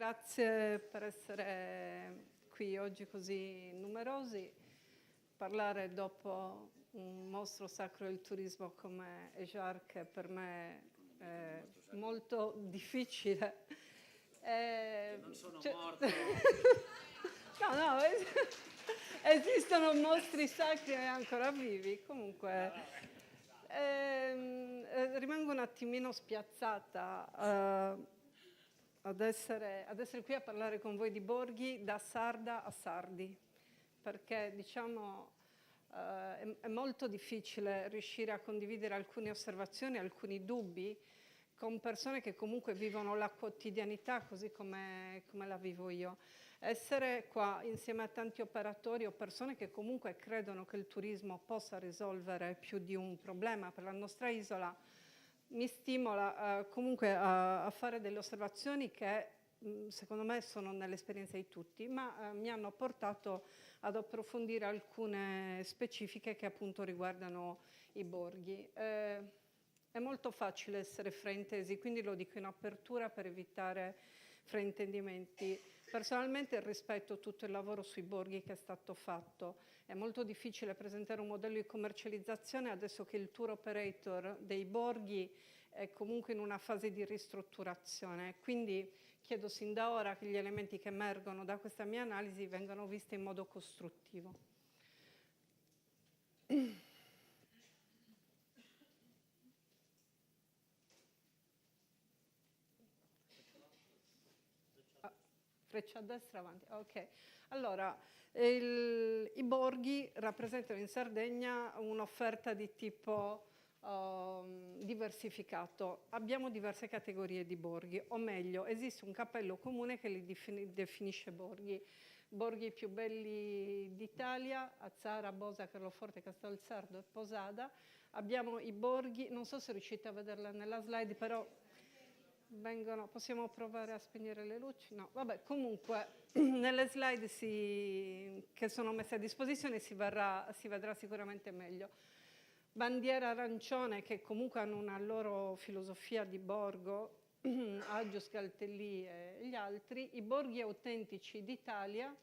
grazie per essere qui oggi così numerosi. Parlare dopo un mostro sacro del turismo come Ejark per me è molto difficile. Non sono morto. No, esistono mostri sacri ancora vivi. Comunque rimango un attimino spiazzata ad essere qui a parlare con voi di Borghi da sarda a sardi, perché diciamo è molto difficile riuscire a condividere alcune osservazioni, alcuni dubbi con persone che comunque vivono la quotidianità così come la vivo io. Essere qua insieme a tanti operatori o persone che comunque credono che il turismo possa risolvere più di un problema per la nostra isola mi stimola comunque a fare delle osservazioni che secondo me sono nell'esperienza di tutti, ma mi hanno portato ad approfondire alcune specifiche che appunto riguardano i borghi. È molto facile essere fraintesi, quindi lo dico in apertura per evitare fraintendimenti. Personalmente rispetto tutto il lavoro sui borghi che è stato fatto. È molto difficile presentare un modello di commercializzazione adesso che il tour operator dei borghi è comunque in una fase di ristrutturazione. Quindi chiedo sin da ora che gli elementi che emergono da questa mia analisi vengano visti in modo costruttivo. Freccia a destra, avanti. Ok. Allora, i borghi rappresentano in Sardegna un'offerta di tipo diversificato. Abbiamo diverse categorie di borghi, o meglio, esiste un cappello comune che li definisce borghi. Borghi più belli d'Italia, Azzara, Bosa, Carloforte, Castelzardo e Posada. Abbiamo i borghi, non so se riuscite a vederla nella slide, però possiamo provare a spegnere le luci? No, vabbè, comunque nelle slide che sono messe a disposizione si vedrà sicuramente meglio. Bandiera arancione, che comunque hanno una loro filosofia di borgo, Agios, Galtellì e gli altri, i borghi autentici d'Italia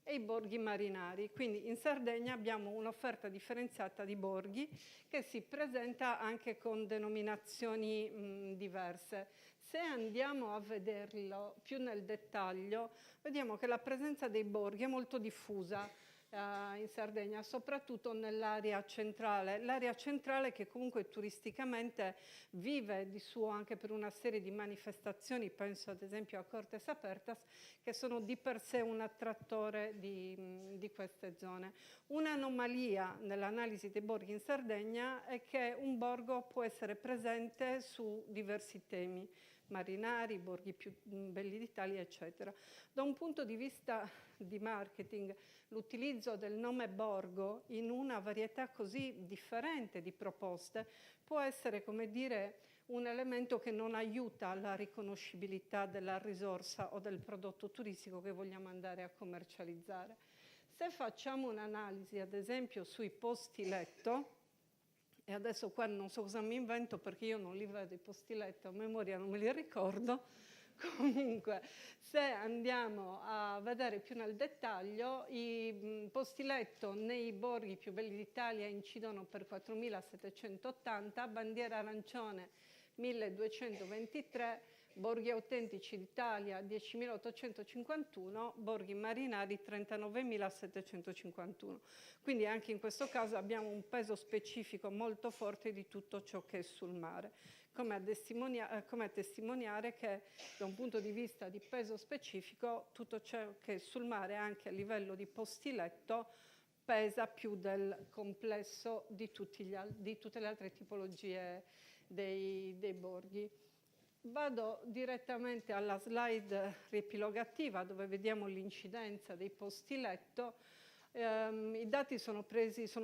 e i borghi marinari. Quindi in Sardegna abbiamo un'offerta differenziata di borghi che si presenta anche con denominazioni diverse. Se andiamo a vederlo più nel dettaglio, vediamo che la presenza dei borghi è molto diffusa in Sardegna, soprattutto nell'area centrale. L'area centrale che comunque turisticamente vive di suo anche per una serie di manifestazioni, penso ad esempio a Cortes Apertas, che sono di per sé un attrattore di queste zone. Un'anomalia nell'analisi dei borghi in Sardegna è che un borgo può essere presente su diversi temi, marinari, borghi più belli d'Italia, eccetera. Da un punto di vista di marketing, l'utilizzo del nome borgo in una varietà così differente di proposte può essere, come dire, un elemento che non aiuta la riconoscibilità della risorsa o del prodotto turistico che vogliamo andare a commercializzare. Se facciamo un'analisi, ad esempio, sui posti letto, e adesso qua non so cosa mi invento perché io non li vedo i posti letto, a memoria non me li ricordo. Comunque, se andiamo a vedere più nel dettaglio, i posti letto nei borghi più belli d'Italia incidono per 4.780, bandiera arancione 1.223, borghi autentici d'Italia 10.851, borghi marinari 39.751. Quindi anche in questo caso abbiamo un peso specifico molto forte di tutto ciò che è sul mare, come a testimoniare che da un punto di vista di peso specifico tutto ciò che è sul mare anche a livello di posti letto pesa più del complesso di tutte le altre tipologie dei borghi. Vado direttamente alla slide riepilogativa dove vediamo l'incidenza dei posti letto. I dati sono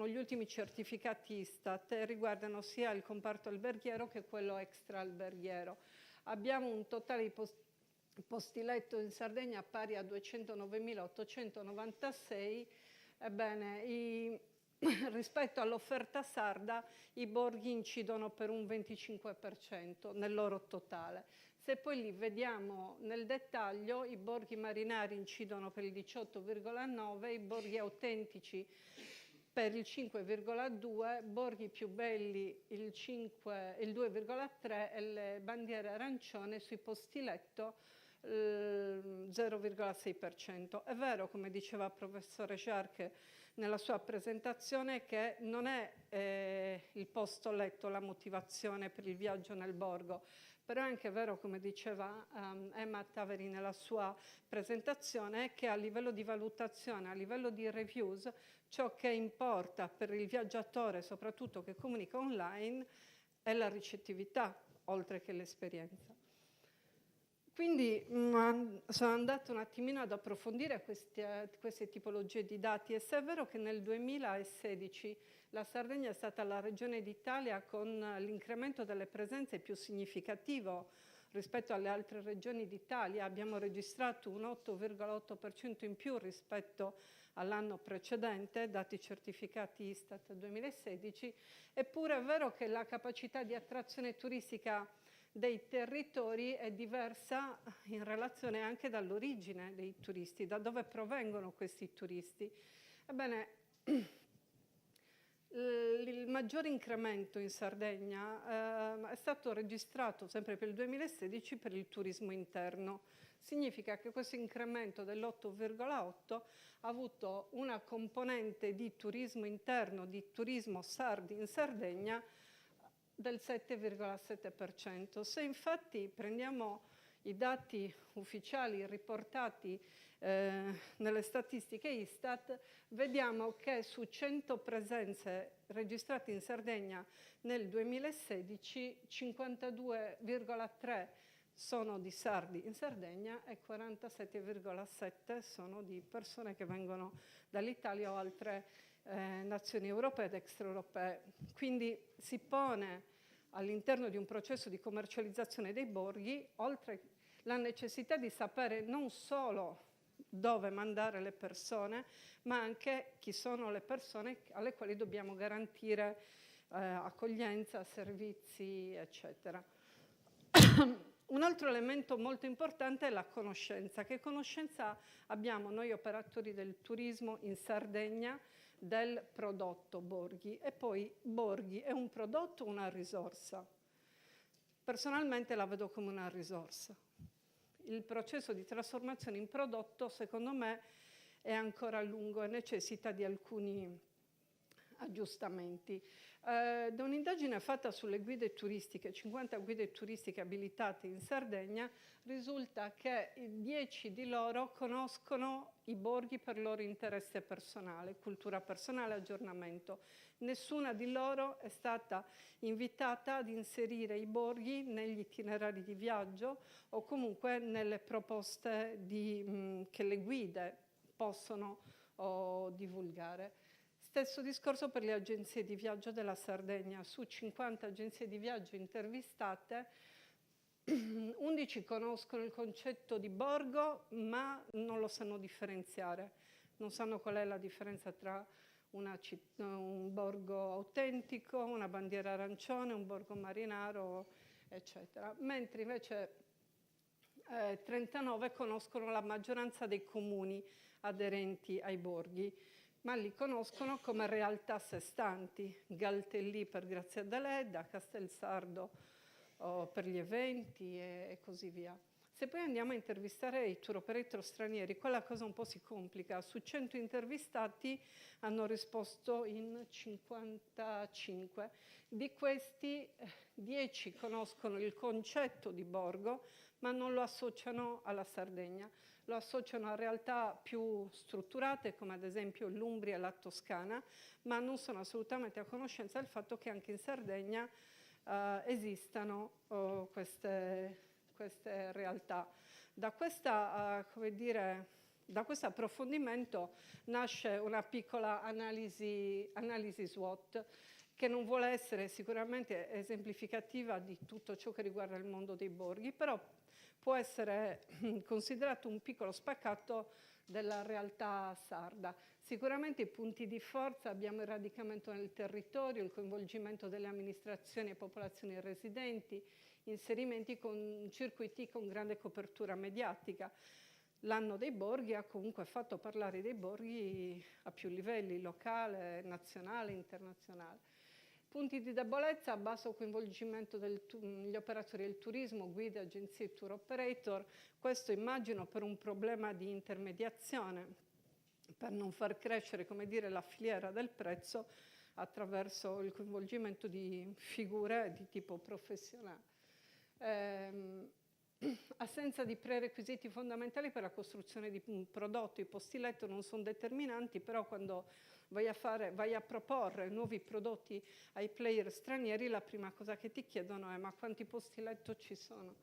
gli ultimi certificati Istat e riguardano sia il comparto alberghiero che quello extra-alberghiero. Abbiamo un totale di posti letto in Sardegna pari a 209.896. Ebbene, rispetto all'offerta sarda, i borghi incidono per un 25% nel loro totale. Se Se poi li vediamo nel dettaglio, i borghi marinari incidono per il 18,9, i borghi autentici per il 5,2, borghi più belli il 2,3 e le bandiere arancione sui posti letto 0,6%. È vero, come diceva il professore Sciarche nella sua presentazione, che non è il posto letto la motivazione per il viaggio nel borgo, però è anche vero, come diceva Emma Taveri nella sua presentazione, che a livello di valutazione, a livello di reviews, ciò che importa per il viaggiatore, soprattutto che comunica online, è la ricettività, oltre che l'esperienza. Quindi sono andata un attimino ad approfondire queste tipologie di dati, e se è vero che nel 2016 la Sardegna è stata la regione d'Italia con l'incremento delle presenze più significativo rispetto alle altre regioni d'Italia, abbiamo registrato un 8,8% in più rispetto all'anno precedente, dati certificati Istat 2016, eppure è vero che la capacità di attrazione turistica dei territori è diversa in relazione anche dall'origine dei turisti, da dove provengono questi turisti. Ebbene, il maggior incremento in Sardegna è stato registrato sempre per il 2016 per il turismo interno. Significa che questo incremento dell'8,8 ha avuto una componente di turismo interno, di turismo sardi in Sardegna, del 7,7%. Se infatti prendiamo i dati ufficiali riportati nelle statistiche Istat, vediamo che su 100 presenze registrate in Sardegna nel 2016, 52,3 sono di sardi in Sardegna e 47,7 sono di persone che vengono dall'Italia o altre nazioni europee ed extraeuropee. Quindi si pone all'interno di un processo di commercializzazione dei borghi, oltre la necessità di sapere non solo dove mandare le persone, ma anche chi sono le persone alle quali dobbiamo garantire accoglienza, servizi, eccetera. Un altro elemento molto importante è la conoscenza. Che conoscenza abbiamo noi operatori del turismo in Sardegna del prodotto Borghi? E poi Borghi è un prodotto o una risorsa? Personalmente la vedo come una risorsa. Il processo di trasformazione in prodotto, secondo me, è ancora lungo e necessita di alcuni aggiustamenti. Da un'indagine fatta sulle guide turistiche, 50 guide turistiche abilitate in Sardegna, risulta che 10 di loro conoscono i borghi per loro interesse personale, cultura personale, aggiornamento. Nessuna di loro è stata invitata ad inserire i borghi negli itinerari di viaggio o comunque nelle proposte che le guide possono divulgare. Stesso discorso per le agenzie di viaggio della Sardegna. Su 50 agenzie di viaggio intervistate, 11 conoscono il concetto di borgo, ma non lo sanno differenziare. Non sanno qual è la differenza tra un borgo autentico, una bandiera arancione, un borgo marinaro, eccetera. Mentre invece 39 conoscono la maggioranza dei comuni aderenti ai borghi, ma li conoscono come realtà a sé stanti, Galtellì per Grazia Deledda, Castelsardo per gli eventi e così via. Se poi andiamo a intervistare i tour operator stranieri, quella cosa un po' si complica. Su 100 intervistati hanno risposto in 55. Di questi 10 conoscono il concetto di borgo, ma non lo associano alla Sardegna. Lo associano a realtà più strutturate, come ad esempio l'Umbria e la Toscana, ma non sono assolutamente a conoscenza del fatto che anche in Sardegna esistano queste realtà. Da questo approfondimento nasce una piccola analisi SWOT, che non vuole essere sicuramente esemplificativa di tutto ciò che riguarda il mondo dei borghi, però può essere considerato un piccolo spaccato della realtà sarda. Sicuramente i punti di forza: abbiamo il radicamento nel territorio, il coinvolgimento delle amministrazioni e popolazioni residenti, inserimenti con circuiti con grande copertura mediatica. L'anno dei borghi ha comunque fatto parlare dei borghi a più livelli, locale, nazionale, internazionale. Punti di debolezza: basso coinvolgimento degli operatori del turismo, guide, agenzie e tour operator. Questo immagino per un problema di intermediazione, per non far crescere, come dire, la filiera del prezzo attraverso il coinvolgimento di figure di tipo professionale. Assenza di prerequisiti fondamentali per la costruzione di un prodotto. I posti letto non sono determinanti, però quando vai a proporre nuovi prodotti ai player stranieri, la prima cosa che ti chiedono è: ma quanti posti letto ci sono?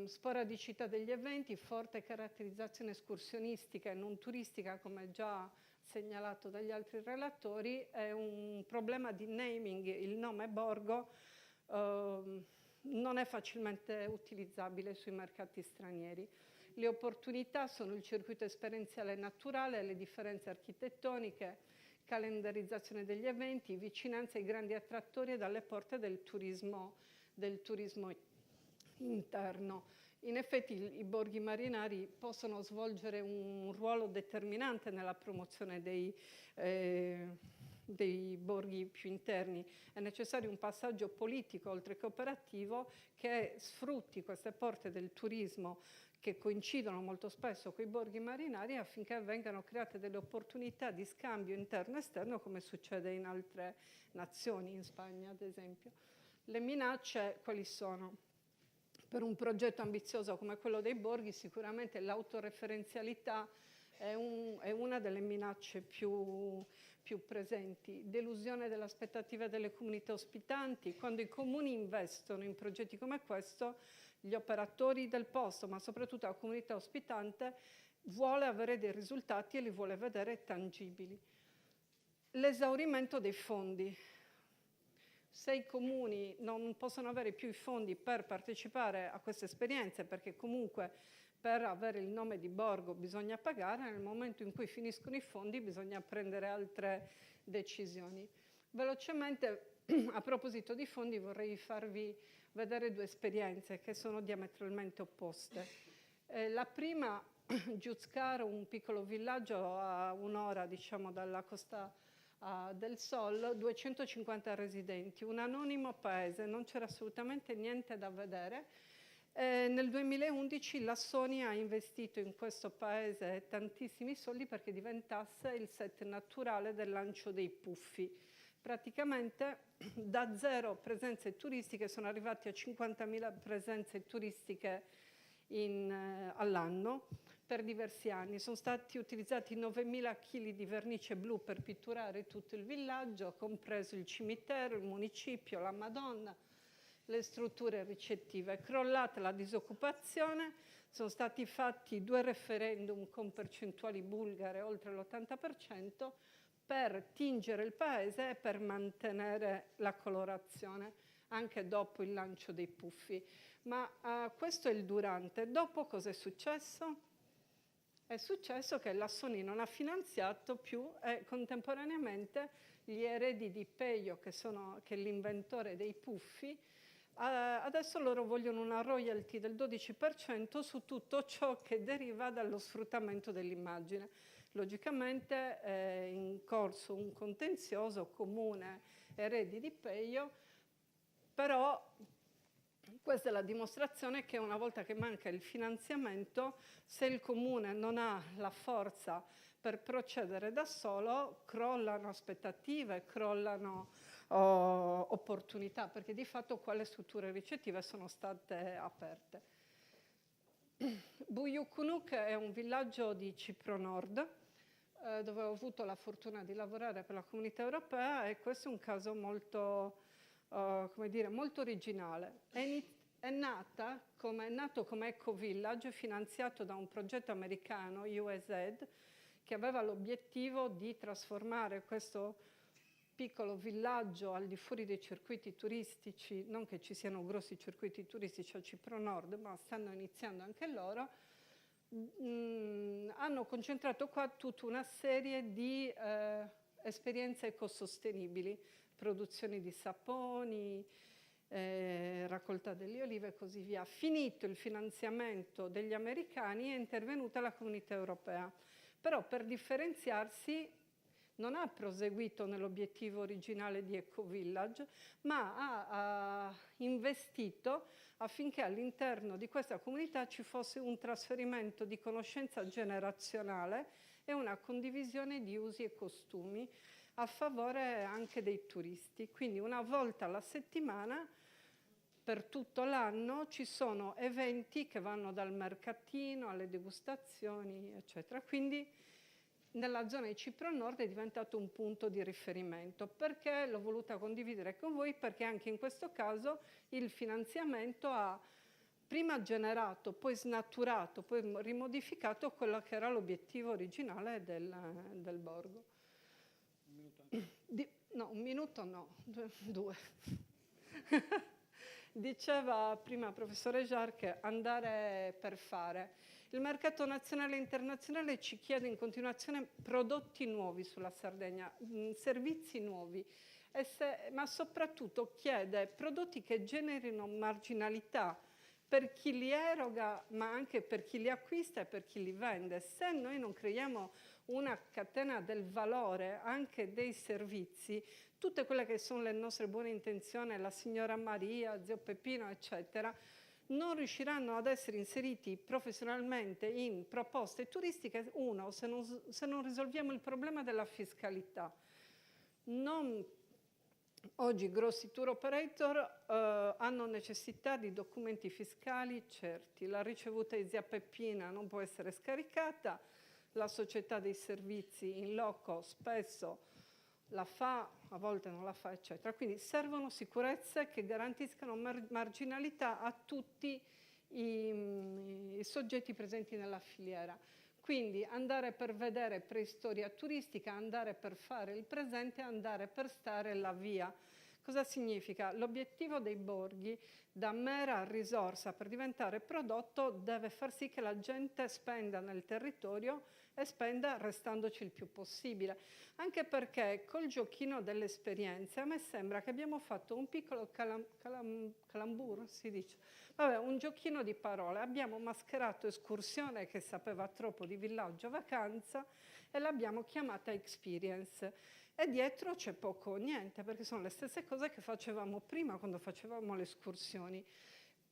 Sporadicità degli eventi, forte caratterizzazione escursionistica e non turistica, come già segnalato dagli altri relatori, è un problema di naming. Il nome borgo non è facilmente utilizzabile sui mercati stranieri. Le opportunità sono il circuito esperienziale naturale, le differenze architettoniche, calendarizzazione degli eventi, vicinanza ai grandi attrattori e dalle porte del turismo interno. In effetti i borghi marinari possono svolgere un ruolo determinante nella promozione dei borghi più interni. È necessario un passaggio politico, oltre che operativo, che sfrutti queste porte del turismo che coincidono molto spesso con i borghi marinari, affinché vengano create delle opportunità di scambio interno e esterno, come succede in altre nazioni, in Spagna ad esempio. Le minacce quali sono? Per un progetto ambizioso come quello dei borghi, sicuramente l'autoreferenzialità è una delle minacce più presenti. Delusione delle aspettative delle comunità ospitanti. Quando i comuni investono in progetti come questo, gli operatori del posto, ma soprattutto la comunità ospitante, vuole avere dei risultati e li vuole vedere tangibili. L'esaurimento dei fondi. Se i comuni non possono avere più i fondi per partecipare a queste esperienze, perché comunque per avere il nome di borgo bisogna pagare, nel momento in cui finiscono i fondi bisogna prendere altre decisioni. Velocemente, a proposito di fondi, vorrei farvi vedere due esperienze che sono diametralmente opposte. La prima, Giuzzcaro, un piccolo villaggio a un'ora, diciamo, dalla Costa del Sol, 250 residenti, un anonimo paese, non c'era assolutamente niente da vedere. Nel 2011 la Sony ha investito in questo paese tantissimi soldi perché diventasse il set naturale del lancio dei puffi. Praticamente da 0 presenze turistiche sono arrivati a 50.000 presenze turistiche all'anno per diversi anni. Sono stati utilizzati 9.000 kg di vernice blu per pitturare tutto il villaggio, compreso il cimitero, il municipio, la Madonna, le strutture ricettive. Crollata la disoccupazione, sono stati fatti 2 referendum con percentuali bulgare oltre l'80% per tingere il paese e per mantenere la colorazione anche dopo il lancio dei puffi. Ma questo è il durante. Dopo cosa è successo? È successo che la Sony non ha finanziato più e contemporaneamente gli eredi di Peio, che è l'inventore dei puffi, adesso loro vogliono una royalty del 12% su tutto ciò che deriva dallo sfruttamento dell'immagine. Logicamente è in corso un contenzioso comune eredi di Peio, però questa è la dimostrazione che una volta che manca il finanziamento, se il comune non ha la forza per procedere da solo, crollano aspettative, crollano opportunità, perché di fatto quelle strutture ricettive sono state aperte. Buyukunuk è un villaggio di Cipro Nord, dove ho avuto la fortuna di lavorare per la Comunità Europea, e questo è un caso molto molto originale. È nato come eco-village finanziato da un progetto americano, USAID, che aveva l'obiettivo di trasformare questo piccolo villaggio al di fuori dei circuiti turistici, non che ci siano grossi circuiti turistici a Cipro Nord, ma stanno iniziando anche loro. Hanno concentrato qua tutta una serie di esperienze ecosostenibili, produzioni di saponi, raccolta delle olive e così via. Finito il finanziamento degli americani è intervenuta la Comunità Europea, però per differenziarsi non ha proseguito nell'obiettivo originale di Ecovillage, ma ha investito affinché all'interno di questa comunità ci fosse un trasferimento di conoscenza generazionale e una condivisione di usi e costumi a favore anche dei turisti. Quindi una volta alla settimana, per tutto l'anno, ci sono eventi che vanno dal mercatino alle degustazioni, eccetera. Quindi nella zona di Cipro Nord è diventato un punto di riferimento. Perché l'ho voluta condividere con voi? Perché anche in questo caso il finanziamento ha prima generato, poi snaturato, poi rimodificato quello che era l'obiettivo originale del borgo. No, un minuto no, due. Diceva prima il professore Jar che andare per fare. Il mercato nazionale e internazionale ci chiede in continuazione prodotti nuovi sulla Sardegna, servizi nuovi, ma soprattutto chiede prodotti che generino marginalità per chi li eroga, ma anche per chi li acquista e per chi li vende. Se noi non creiamo una catena del valore anche dei servizi, tutte quelle che sono le nostre buone intenzioni, la signora Maria, zio Peppino, eccetera, non riusciranno ad essere inseriti professionalmente in proposte turistiche, se non risolviamo il problema della fiscalità. Oggi grossi tour operator hanno necessità di documenti fiscali certi, la ricevuta di zia Peppina non può essere scaricata, la società dei servizi in loco spesso la fa, a volte non la fa, eccetera. Quindi servono sicurezze che garantiscano marginalità a tutti i soggetti presenti nella filiera. Quindi andare per vedere preistoria turistica, andare per fare il presente, andare per stare la via. Cosa significa? L'obiettivo dei borghi, da mera risorsa per diventare prodotto, deve far sì che la gente spenda nel territorio e spenda restandoci il più possibile. Anche perché col giochino delle esperienze a me sembra che abbiamo fatto un piccolo calambur, si dice. Vabbè, un giochino di parole. Abbiamo mascherato escursione, che sapeva troppo di villaggio vacanza, e l'abbiamo chiamata experience. E dietro c'è poco o niente, perché sono le stesse cose che facevamo prima quando facevamo le escursioni.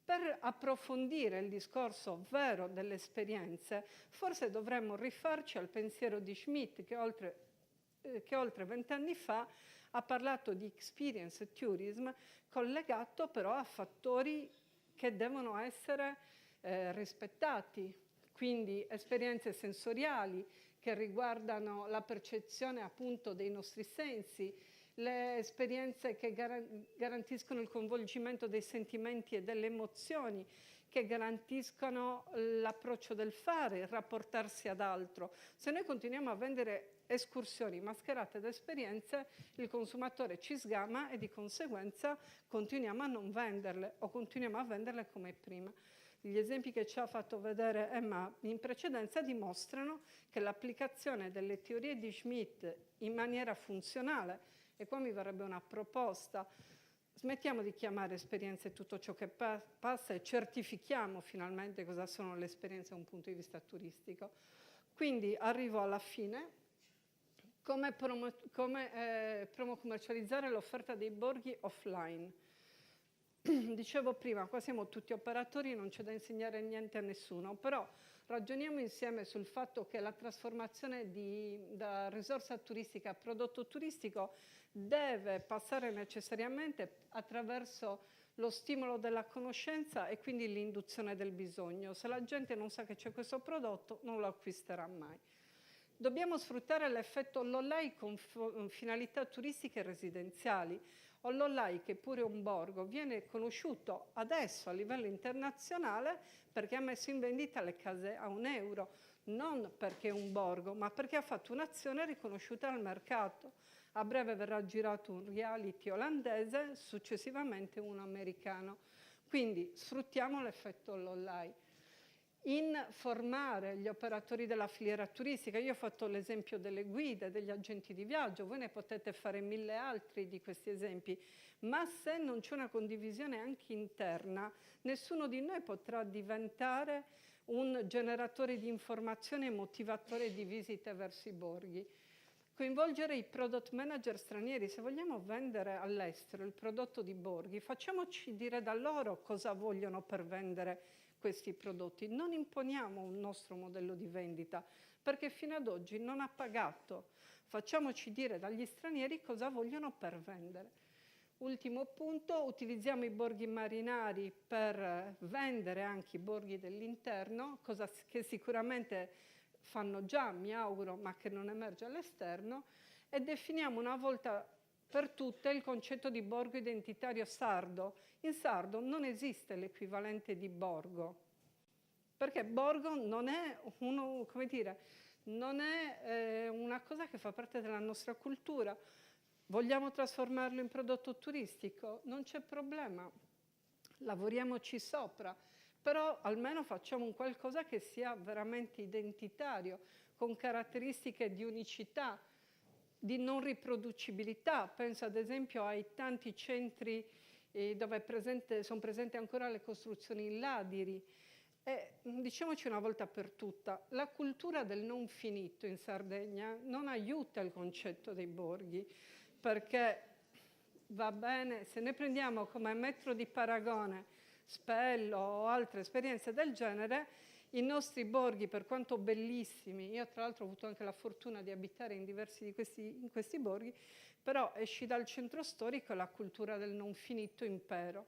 Per approfondire il discorso vero delle esperienze, forse dovremmo rifarci al pensiero di Schmidt, che oltre 20 anni fa ha parlato di experience tourism, collegato però a fattori che devono essere rispettati, quindi esperienze sensoriali che riguardano la percezione appunto dei nostri sensi, le esperienze che garantiscono il coinvolgimento dei sentimenti e delle emozioni, che garantiscono l'approccio del fare, il rapportarsi ad altro. Se noi continuiamo a vendere escursioni mascherate da esperienze, il consumatore ci sgama e di conseguenza continuiamo a non venderle o continuiamo a venderle come prima. Gli esempi che ci ha fatto vedere Emma in precedenza dimostrano che l'applicazione delle teorie di Schmidt in maniera funzionale, e qua mi verrebbe una proposta, smettiamo di chiamare esperienze tutto ciò che passa e certifichiamo finalmente cosa sono le esperienze da un punto di vista turistico. Quindi arrivo alla fine. Come commercializzare l'offerta dei borghi offline? Dicevo prima, qua siamo tutti operatori, non c'è da insegnare niente a nessuno, però ragioniamo insieme sul fatto che la trasformazione da risorsa turistica a prodotto turistico deve passare necessariamente attraverso lo stimolo della conoscenza e quindi l'induzione del bisogno. Se la gente non sa che c'è questo prodotto, non lo acquisterà mai. Dobbiamo sfruttare l'effetto Lollai con finalità turistiche e residenziali. Lollai, che pure è un borgo, viene conosciuto adesso a livello internazionale perché ha messo in vendita le case a €1, non perché è un borgo, ma perché ha fatto un'azione riconosciuta dal mercato. A breve verrà girato un reality olandese, successivamente uno americano. Quindi sfruttiamo l'effetto Lollai. in formare gli operatori della filiera turistica. Io ho fatto l'esempio delle guide, degli agenti di viaggio, voi ne potete fare 1000 altri di questi esempi, ma se non c'è una condivisione anche interna, nessuno di noi potrà diventare un generatore di informazione e motivatore di visite verso i borghi. Coinvolgere i product manager stranieri, se vogliamo vendere all'estero il prodotto di borghi, facciamoci dire da loro cosa vogliono per vendere questi prodotti. Non imponiamo un nostro modello di vendita, perché fino ad oggi non ha pagato. Facciamoci dire dagli stranieri cosa vogliono per vendere. Ultimo punto, utilizziamo i borghi marinari per vendere anche i borghi dell'interno, cosa che sicuramente fanno già, mi auguro, ma che non emerge all'esterno, e definiamo una volta per tutte il concetto di borgo identitario sardo. In sardo non esiste l'equivalente di borgo, perché borgo non è non è una cosa che fa parte della nostra cultura. Vogliamo trasformarlo in prodotto turistico? Non c'è problema, lavoriamoci sopra, però almeno facciamo un qualcosa che sia veramente identitario, con caratteristiche di unicità, di non riproducibilità. Penso ad esempio ai tanti centri dove sono presenti ancora le costruzioni in ladiri. E diciamoci una volta per tutta, la cultura del non finito in Sardegna non aiuta il concetto dei borghi, perché va bene, se ne prendiamo come metro di paragone Spello o altre esperienze del genere, i nostri borghi, per quanto bellissimi, io tra l'altro ho avuto anche la fortuna di abitare in diversi in questi borghi, però esci dal centro storico e la cultura del non finito impera.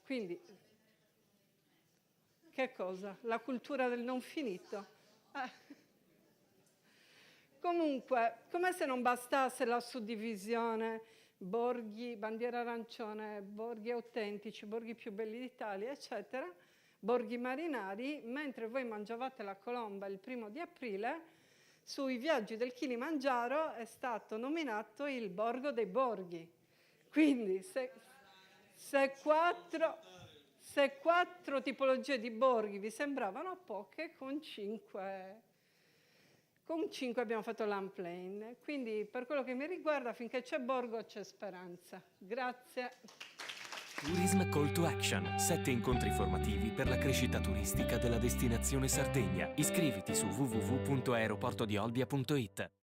Quindi, che cosa? La cultura del non finito? Comunque, come se non bastasse la suddivisione, borghi, bandiera arancione, borghi autentici, borghi più belli d'Italia, eccetera, borghi marinari, mentre voi mangiavate la colomba il 1° aprile, sui viaggi del Kilimangiaro è stato nominato il Borgo dei Borghi. Quindi se quattro tipologie di borghi vi sembravano poche, con cinque abbiamo fatto l'unplane. Quindi per quello che mi riguarda, finché c'è borgo c'è speranza. Grazie. Tourism Call to Action. 7 incontri formativi per la crescita turistica della destinazione Sardegna. Iscriviti su www.aeroportodiolbia.it.